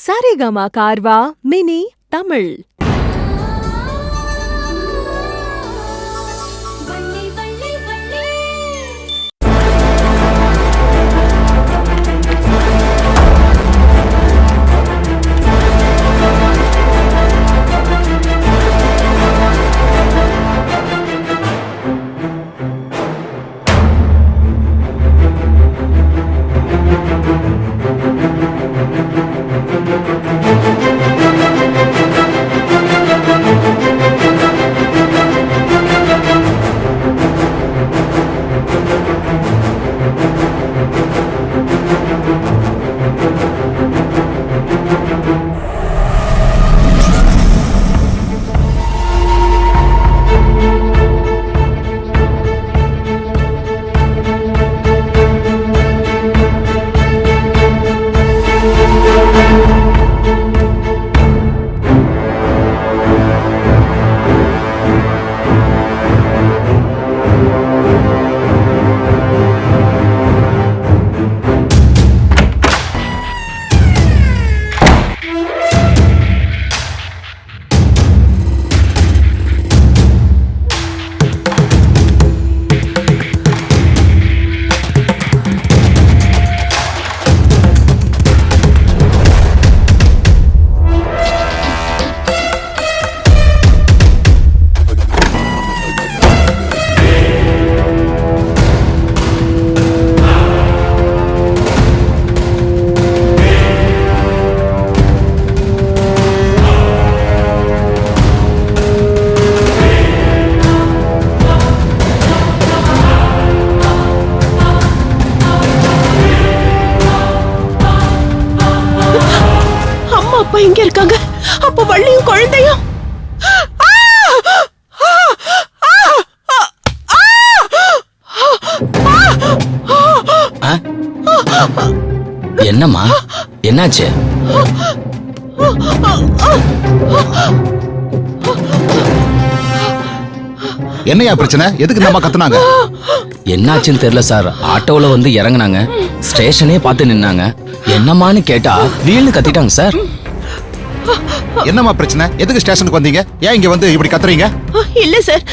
Saregama Carvaan mini Tamil. அப்பா எங்க இருக்காங்க? அப்ப வள்ளியும் குழந்தையும் என்னம்மா, என்னாச்சு? என்னையா பிரச்சனை? எதுக்கு நம்ம கத்துனாங்க? என்னாச்சுன்னு தெரியல சார். ஆட்டோல வந்து இறங்குனாங்க, ஸ்டேஷனே பார்த்து நின்னாங்க. என்னம்மான்னு கேட்டா வீல்னு கத்திட்டாங்க சார். என்னம்மா பிரச்சனை? எதுக்கு ஸ்டேஷனுக்கு வந்தீங்க? ஏன் இங்க வந்து இப்படி கத்துறீங்க? இல்ல சார்,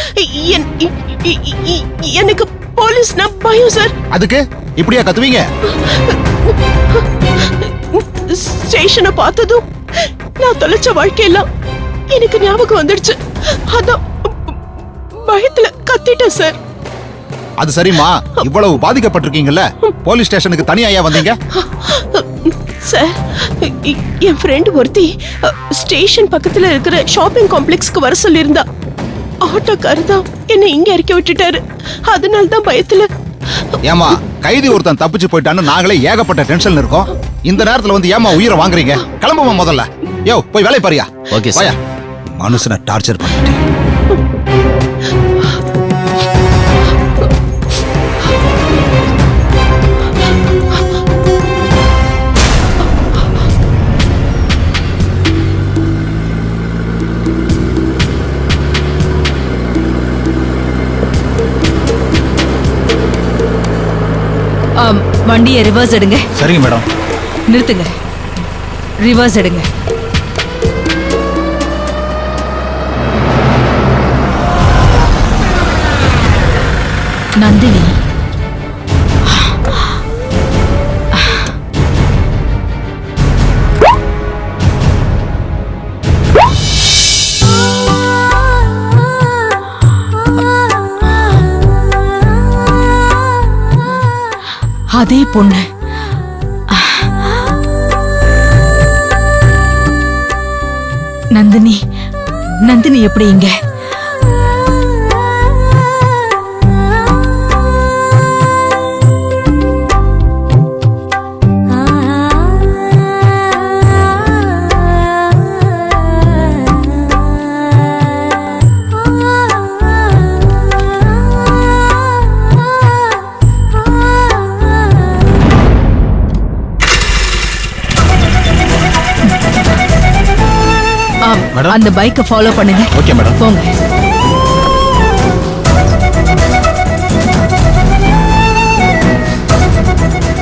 எனக்கு போலீஸ்னா பயம் சார். அதுக்கு இப்படியா கத்துவீங்க? ஸ்டேஷனை பார்த்ததும் நான் தொலைச்ச வாழ்க்கையெல்லாம் எனக்கு ஞாபகம் வந்துடுச்சு. அதான் பயத்துல கத்திட்டேன் சார். அது சரிம்மா, இவ்வளவு பாதிக்கப்பட்டிருக்கீங்கல்ல, போலீஸ் ஸ்டேஷனுக்கு தனியா வந்தீங்க? சார், என் ஃப்ரெண்ட் ஒருத்தி ஸ்டேஷன் பக்கத்துல இருக்கிற ஷாப்பிங் காம்ப்ளெக்ஸ்க்கு வர சொல்லியிருந்தா. ஆட்டோக்காரர் தான் என்ன இங்க இறக்கி விட்டுட்டாரு. அதனால தான் பயத்துல. ஏமா, கைதி ஒருத்தன் தப்பிச்சு போயிட்டான்னு நாங்களே ஏகப்பட்ட டென்ஷன்ல இருக்கோம். இந்த நேரத்துல வந்து ஏமா உயிரை வாங்குறீங்க? கிளம்புமா முதல்ல. யோ, போய் வேலை பாரியா. Okay sir. மனுஷனை டார்ச்சர் பண்ணிட்டு. வண்டியை ரிவர்ஸ் எடுங்க. சரிங்க மேடம். நிறுத்துங்க, ரிவர்ஸ் எடுங்க. நந்தினி, அதே பொண்ணு. நந்தினி, நந்தினி எப்படி இங்க? அந்த பைக்கை ஃபாலோ பண்ணுங்க. Okay madam. போங்க.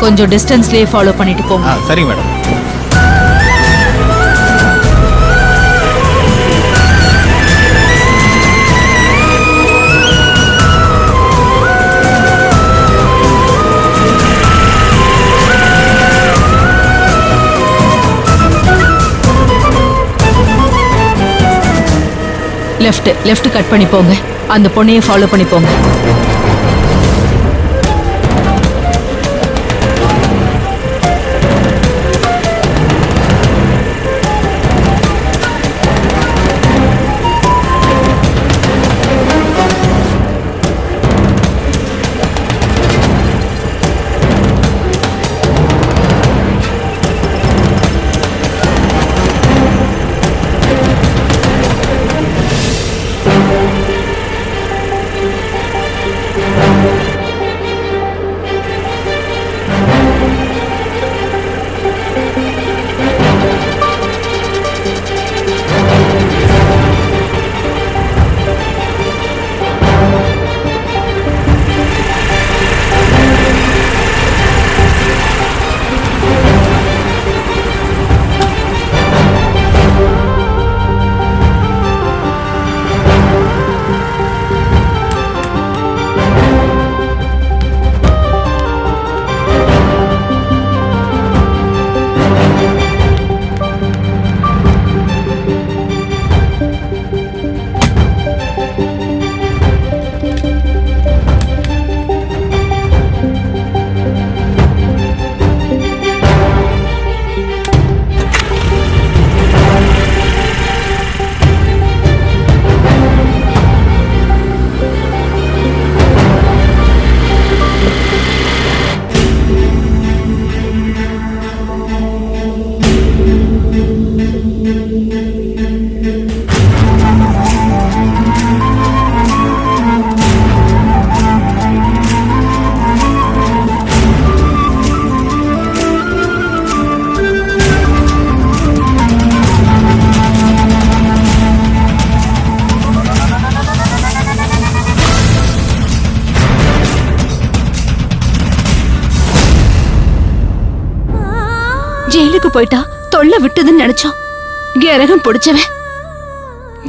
கொஞ்சம் டிஸ்டன்ஸ்லயே ஃபாலோ பண்ணிட்டு போங்க. சரிங்க மேடம். லெஃப்ட் கட் பண்ணி போங்க. அந்த பொண்ணையே ஃபாலோ பண்ணி போங்க. ஜெயிலுக்கு போயிட்டா தொல்லை விட்டுதுன்னு நினைச்சோம். கிரகம் பிடிச்சவன்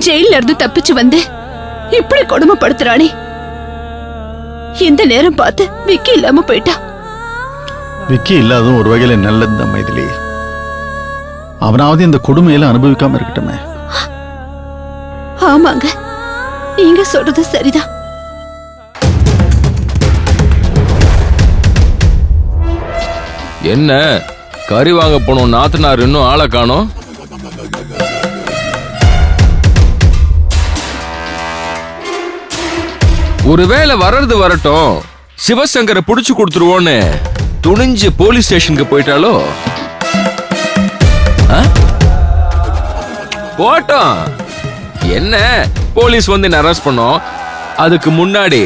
ஜெயில இருந்து தப்பிச்சு வந்து இப்படி கொடுமைப்படுத்துறானே. இந்த நேரம் பார்த்து விக்கி இல்லாம போயிட்டா. விக்கி இல்லாததும் ஒரு வகையில நல்லதுதான் மைதிலி. அவனாவது இந்த கொடுமையில அனுபவிக்காம இருக்கட்டுமே. ஆமாங்க, நீங்க சொல்றது சரிதான். என்ன கறி வாங்க போனோம், நாத்தனார் இன்னும் ஆளை காணோம். ஒருவேளை வர்றது வரட்டும், சிவசங்கரை புடிச்சு கொடுத்துருவோன்னு துணிஞ்சு போலீஸ் ஸ்டேஷனுக்கு போயிட்டாலோ? போட்டோம், என்ன போலீஸ் வந்து என்ன அரெஸ்ட் பண்ணோம். அதுக்கு முன்னாடி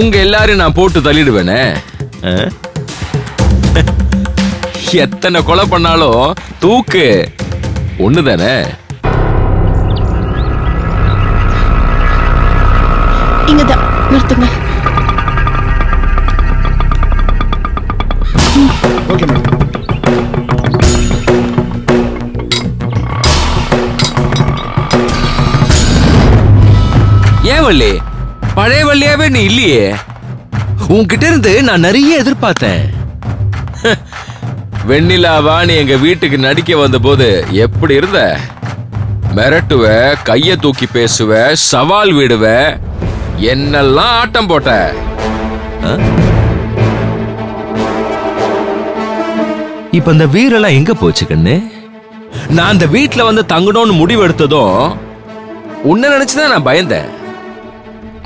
உங்க எல்லாரையும் நான் போட்டு தள்ளிடுவேனே. எத்தனை கொலை பண்ணாலும் தூக்கு ஒண்ணுதானே. இங்கதான் நிறுத்துங்க. Okay madam. ஏன் வள்ளி, பழைய வள்ளியாவே நீ இல்லையே. உன்கிட்ட இருந்து நான் நிறைய எதிர்பார்த்தேன். வெண்ணிலாவா நீ எங்க வீட்டுக்கு நடிக்க வந்த போது எப்படி இருந்த? மிரட்டுவ, கைய தூக்கி பேசுவ, சவால் விடுவ, என்னெல்லாம் ஆட்டம் போட்ட. இப்ப இந்த வீரெல்லாம் எங்க போச்சு கண்ணு? நான் அந்த வீட்டுல வந்து தங்கணும்னு முடிவு எடுத்ததும் உன்னை நினைச்சுதான் நான் பயந்தேன்.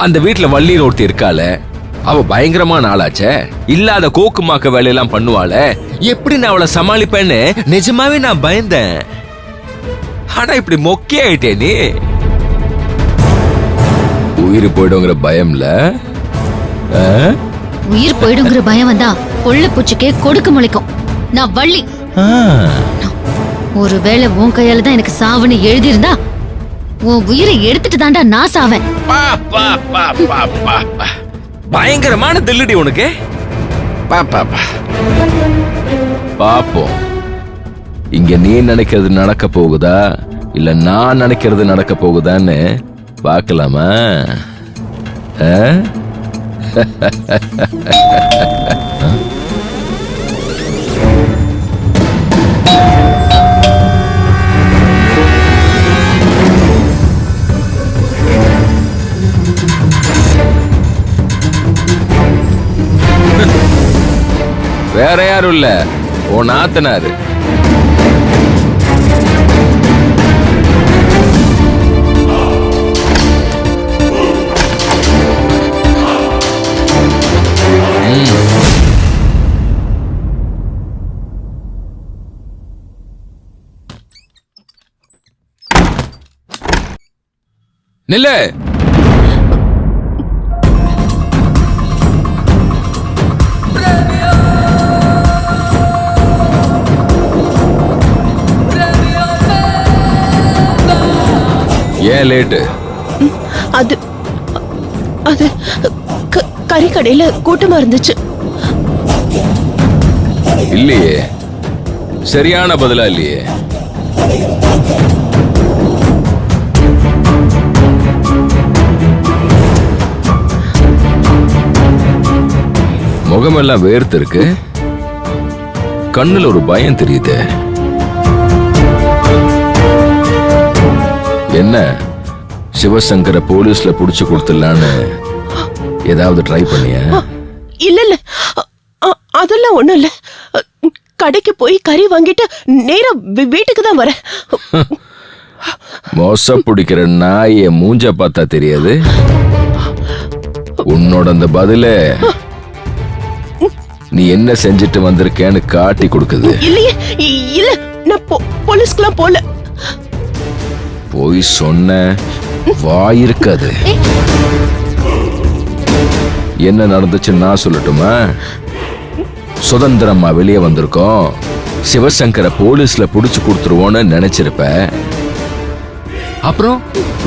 அந்த வீட்டுல வள்ளின்னு ஒருத்தி இருக்காள, அவ பயங்கரமான ஆளாச்சே. இல்லாத கோக்குமாக்க வேலையெல்லாம் பண்ணுவாள, எப்படி நான் அவளை சமாளிப்பேன்னு நிஜமாவே நான் பயந்தேன். ஆனா இப்படி மொக்கே ஆயிட்டே நீ. உயிர் போயிடுங்கிற பயம்ல. உயிர் போயிடுங்கிற பயம் வந்தா கொள்ள பூச்சிக்கே கொடுக்க முளைக்கும். நான் வள்ளி. ஒருவேளை உன் கையால தான் எனக்கு சாவுன்னு எழுதியிருந்தா உன் உயிரை எடுத்துட்டு தாண்டா நான் சாவேன். பயங்கரமான தில்லுடி உனக்கு. பாப்போம், இங்க நீ நினைக்கிறது நடக்க போகுதா இல்ல நான் நினைக்கிறது நடக்க போகுதான்னு பார்க்கலாமா? வேற யாரும் இல்ல, உன் நாத்தனாரு. நில்லு. ஏன் லேட்டு? அது அது கறி கடையில கூட்டமா இருந்துச்சு. இல்லையே, சரியான பதிலா இல்லையே. முகமெல்லாம் வேர்த்து இருக்கு, கண்ணுல ஒரு பயம் தெரியுது. என்ன, சிவசங்கர போலீஸ்ல புடிச்சு கொடுத்துடலான்னு ஏதாவது ட்ரை பண்ணியா? இல்ல இல்ல, அதெல்லாம் ஒண்ணும் இல்ல. கடைக்கு போய் கறி வாங்கிட்டு நேரா வீட்டுக்கு தான் வரேன். மோச பிடிக்கிற நாய மூஞ்ச பார்த்தா தெரியாது. உன்னோட அந்த பதில நீ என்ன செஞ்சுட்டு வந்திருக்கேன்னு காட்டி கொடுக்குது. இல்லையே, இல்ல, நான் போலீஸ்க்குலாம் போல. போய் சொன்ன வாயிருக்காது. என்ன நடந்துச்சுன்னு நான் சொல்லட்டுமா? சுதந்திரமா வெளியே வந்திருக்கோம், சிவசங்கர போலீஸ்ல புடிச்சு கொடுத்துருவோன்னு நினைச்சிருப்ப. அப்புறம்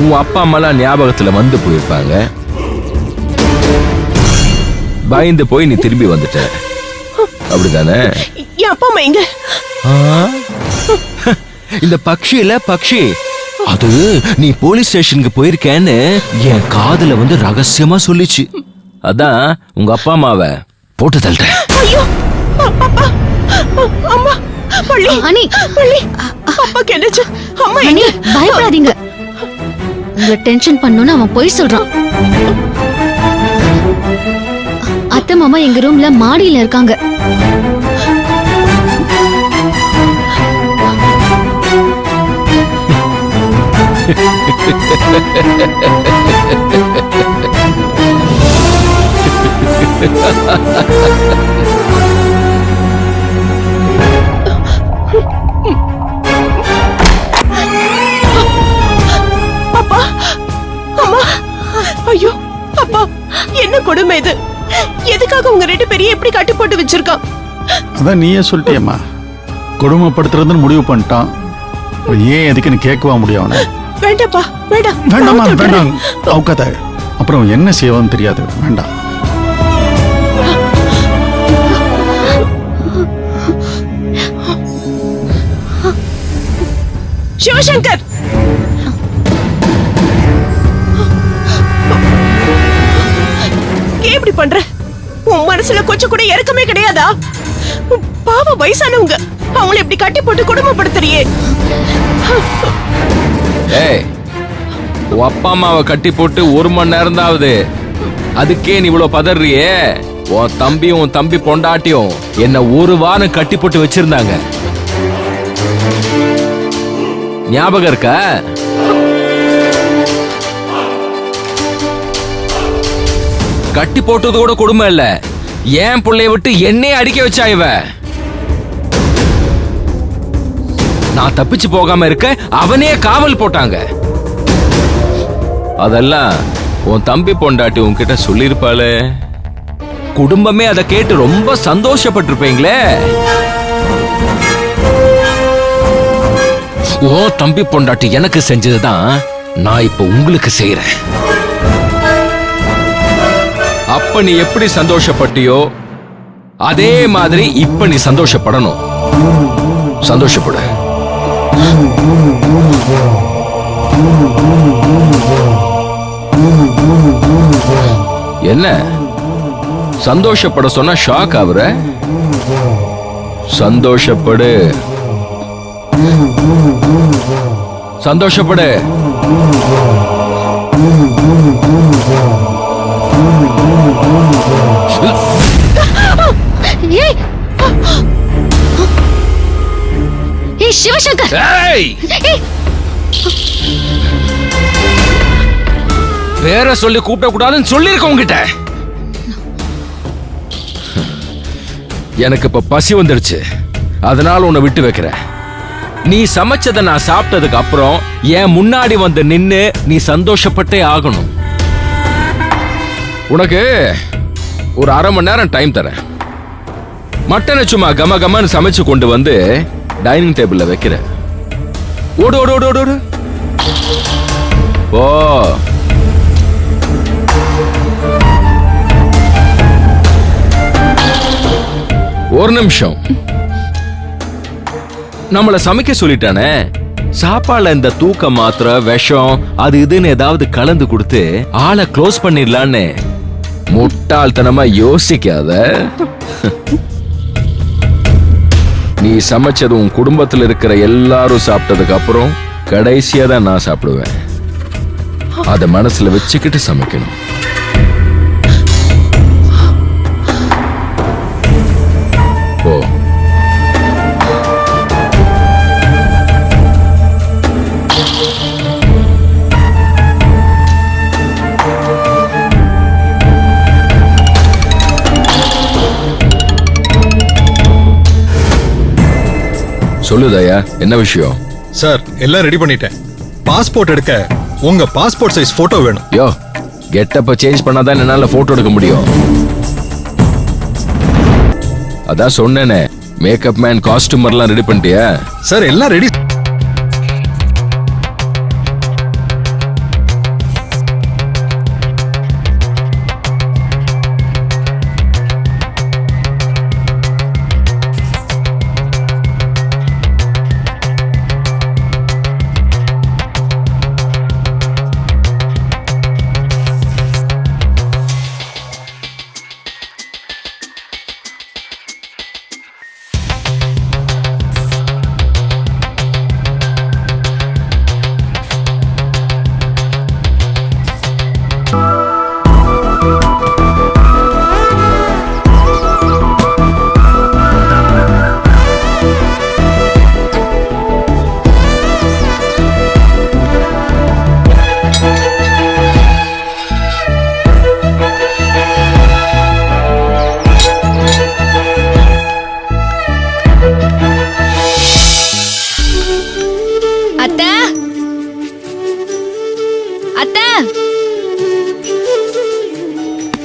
உன் அப்பா அம்மாலாம் ஞாபகத்துல வந்து போயிருப்பாங்க. பயந்து போய் நீ திரும்பி வந்துட்ட, அப்படிதானே? என் அப்பா அம்மா எங்க? இந்த பக்ஷி இல்ல பக்ஷி, அது நீ போலீஸ் ஸ்டேஷனுக்கு போயிருக்கேன்னு என் காதுல வந்து ரகசியமா சொல்லிச்சு. அதான் உங்க அப்பா அம்மாவை போட்டு தள்ளிட்டேன். ஐயோ, அப்பா, அம்மா, பள்ளி, அனி, பள்ளி, அப்பாக்கு என்னாச்சு? அம்மா அனி, எங்க? பயப்படாதீங்க. உங்களை டென்ஷன் பண்ணணும்னு அவன் பொய் சொல்றான். அத்தை மாமா எங்க ரூம்ல மாடியில இருக்காங்க. அப்பா, அம்மா, ஐயோ, அப்பா, என்ன கொடுமை இது? எதுக்காக உங்க 2 பேரையும் எப்படி கட்டி போட்டு வச்சிருக்கான்? அதான் நீயே சொல்லிட்டியம்மா, கொடுமைப்படுத்துறதுன்னு முடிவு பண்ணிட்டான். ஏன் எதுக்குன்னு கேட்கவா முடியும் அவனை? வேண்டாப்பா, வேண்டாம், வேண்டாமா, நான் வேண்டாம், விட்டுறேன். அவுக்காத. அப்புறம் என்ன செய்வான்னு தெரியாது. வேண்டாம். சிவசங்கர், ஏன் இப்படி பண்ற? உன் மனசுல கொஞ்சம் கூட இறக்கமே கிடையாதா? பாவம் வயசானவங்க, அவங்களை இப்படி கட்டி போட்டு குடும்பப்படுத்துறியே. ஏய், உன் அப்பா அம்மாவை கட்டி போட்டு 1 மணி நேரம் தான் ஆகுது, அதுக்கே நீ இவ்வளவு பதறியே? உன் தம்பியும் உன் தம்பி பொண்டாட்டியும் என்ன 1 வாரம் கட்டி போட்டு வச்சிருந்தாங்க, ஞாபகம் இருக்கா? கட்டி போட்டது கூட கொடுமை இல்ல, ஏன் புள்ளைய விட்டு என்னையே அடிக்க வச்சா இவ. நான் தப்பிச்சு போகாம இருக்க அவனே காவல் போட்டாங்க. அதெல்லாம் உன் தம்பி பொண்டாட்டி உன்கிட்ட சொல்லிருப்பாளே, குடும்பமே அதை கேட்டு ரொம்ப சந்தோஷப்பட்டிருப்பீங்களே. ஓ தம்பி பொண்டாட்டி எனக்கு செஞ்சதுதான் நான் இப்ப உங்களுக்கு செய்யறேன். அப்ப நீ எப்படி சந்தோஷப்பட்டியோ அதே மாதிரி இப்ப நீ சந்தோஷப்படணும். சந்தோஷப்படு. என்ன சந்தோஷப்பட சொன்னா ஷாக் ஆகுற? சந்தோஷப்படு, சந்தோஷப்படு. ஏய், ஏய் சிவசங்கர், ஏய்! ஏய், பேரை சொல்லி கூப்பிட கூடாதுன்னு சொல்லியிருக்க உங்ககிட்ட. எனக்கு இப்ப பசி வந்துடுச்சு, அதனால உன்னை விட்டு வைக்கிறேன். நீ சமைச்சதை நான் சாப்பிட்டதுக்கு அப்புறம் என் முன்னாடி வந்து நின்னு நீ சந்தோஷப்பட்டே ஆகணும். உனக்கு ஒரு 1/2 மணி நேரம் டைம் தரேன். மட்டனை சும்மா கம கமன்னு சமைச்சு கொண்டு வந்து டைனிங் டேபிள்ல வைக்கிறேன். ஓடு ஓடு ஓடு ஓடு ஓடு. ஓ ஒரு நிமிஷம். நம்மள சமைக்க சொல்லிட்டானே, சாப்பாடுல இந்த தூக்க மாத்திரை விஷம் அது இதுன்னு ஏதாவது கலந்து கொடுத்து ஆளை க்ளோஸ் பண்ணிடலான்னு முட்டாள்தனமா யோசிக்காத. நீ சமைச்சது உன் குடும்பத்தில் இருக்கிற எல்லாரும் சாப்பிட்டதுக்கு அப்புறம் கடைசியா தான் நான் சாப்பிடுவேன். அத மனசுல வச்சுக்கிட்டு சமைக்கணும். ஓ சொல்லுதயா, என்ன விஷயம்? சார் எல்லாம் ரெடி பண்ணிட்டேன். பாஸ்போர்ட் எடுக்க உங்க பாஸ்போர்ட் சைஸ் போட்டோ வேணும். யோ, கெட்டப்ப சேஞ்ச் பண்ணாதான் என்னால போட்டோ எடுக்க முடியும். அதான் சொன்னேனே, மேக்கப் மேன் காஸ்டியூமர்லாம் ரெடி பண்ணிட்டியா? சார் எல்லாம் ரெடி.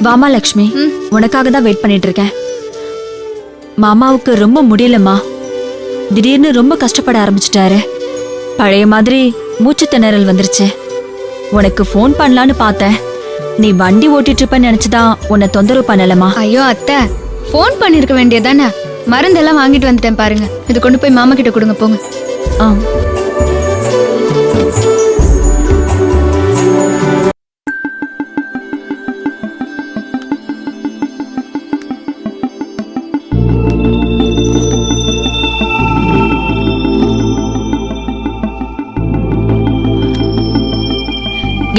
வாமா லக்ஷ்மி, உனக்காக தான் வெயிட் பண்ணிட்டு இருக்கேன். மாமாவுக்கு ரொம்ப முடியலம்மா, திடீர்னு ரொம்ப கஷ்டப்பட ஆரம்பிச்சிட்டாரு. பழைய மாதிரி மூச்சு திணறல் வந்துருச்சு. உனக்கு ஃபோன் பண்ணலான்னு பார்த்தேன், நீ வண்டி ஓட்டிட்டு இருப்பேன்னு நினைச்சுதான் உன்னை தொந்தரவு பண்ணலமா. ஐயோ அத்தை, ஃபோன் பண்ணிருக்க வேண்டியதானே. மருந்தெல்லாம் வாங்கிட்டு வந்துட்டேன் பாருங்க. இது கொண்டு போய் மாமா கிட்ட கொடுங்க போங்க. ஆ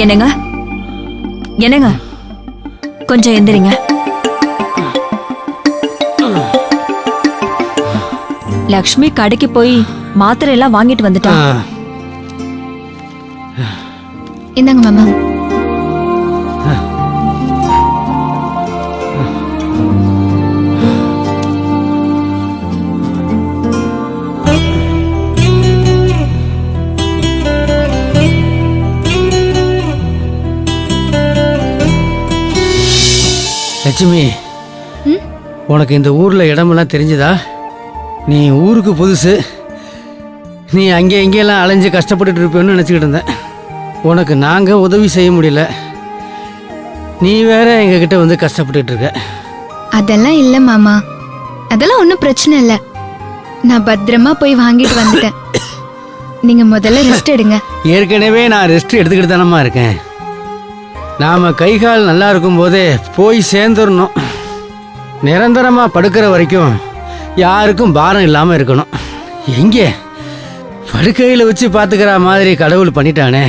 என்னங்க என்னங்க, கொஞ்சம் எந்திரிங்க. லக்ஷ்மி கடைக்கு போய் மாத்திரை எல்லாம் வாங்கிட்டு வந்துட்டா. இந்தாங்க மாமா. லட்சுமி, உனக்கு இந்த ஊர்ல இடமெல்லாம் தெரிஞ்சுதா? நீ ஊருக்கு புதுசு, நீ அங்கே இங்கெல்லாம் அலைஞ்சு கஷ்டப்பட்டுட்டு இருப்பேன்னு நினச்சிக்கிட்டு இருந்தேன். உனக்கு நாங்கள் உதவி செய்ய முடியல, நீ வேற எங்ககிட்ட வந்து கஷ்டப்பட்டுட்டு இருக்க. அதெல்லாம் இல்லை மாமா, அதெல்லாம் ஒன்றும் பிரச்சனை இல்லை. நான் பத்திரமா போய் வாங்கிட்டு வந்துட்டேன். நீங்க முதல்ல ரெஸ்ட் எடுங்க. ஏற்கனவே நான் ரெஸ்ட் எடுத்துக்கிட்டு தானம்மா இருக்கேன். நாம் கை கால் நல்லா இருக்கும்போதே போய் சேர்ந்துடணும். நிரந்தரமாக படுக்கிற வரைக்கும் யாருக்கும் பாரம் இல்லாமல் இருக்கணும். எங்கே படுக்கையில் வச்சு பார்த்துக்கிற மாதிரி கடவுள் பண்ணிட்டானே.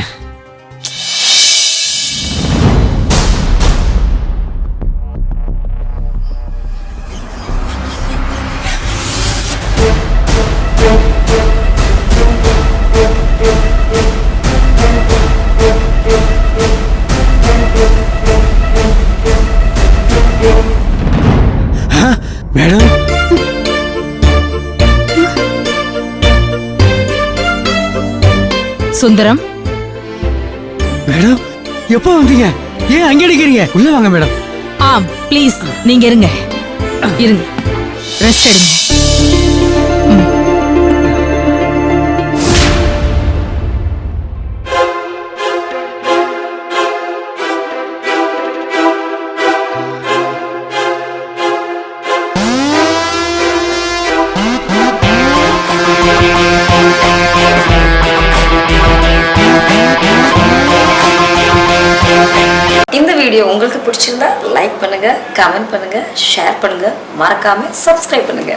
சுந்தரம், மேடம் எப்போ வந்தீங்க? ஏன் அங்கே அடிக்கிறீங்க? உள்ள வாங்க மேடம். ப்ளீஸ் நீங்க இருங்க, இருங்க, ரெஸ்ட் எடுங்க. இந்த வீடியோ உங்களுக்கு பிடிச்சிருந்தா லைக் பண்ணுங்க, கமெண்ட் பண்ணுங்க, ஷேர் பண்ணுங்க, மறக்காம சப்ஸ்கிரைப் பண்ணுங்க.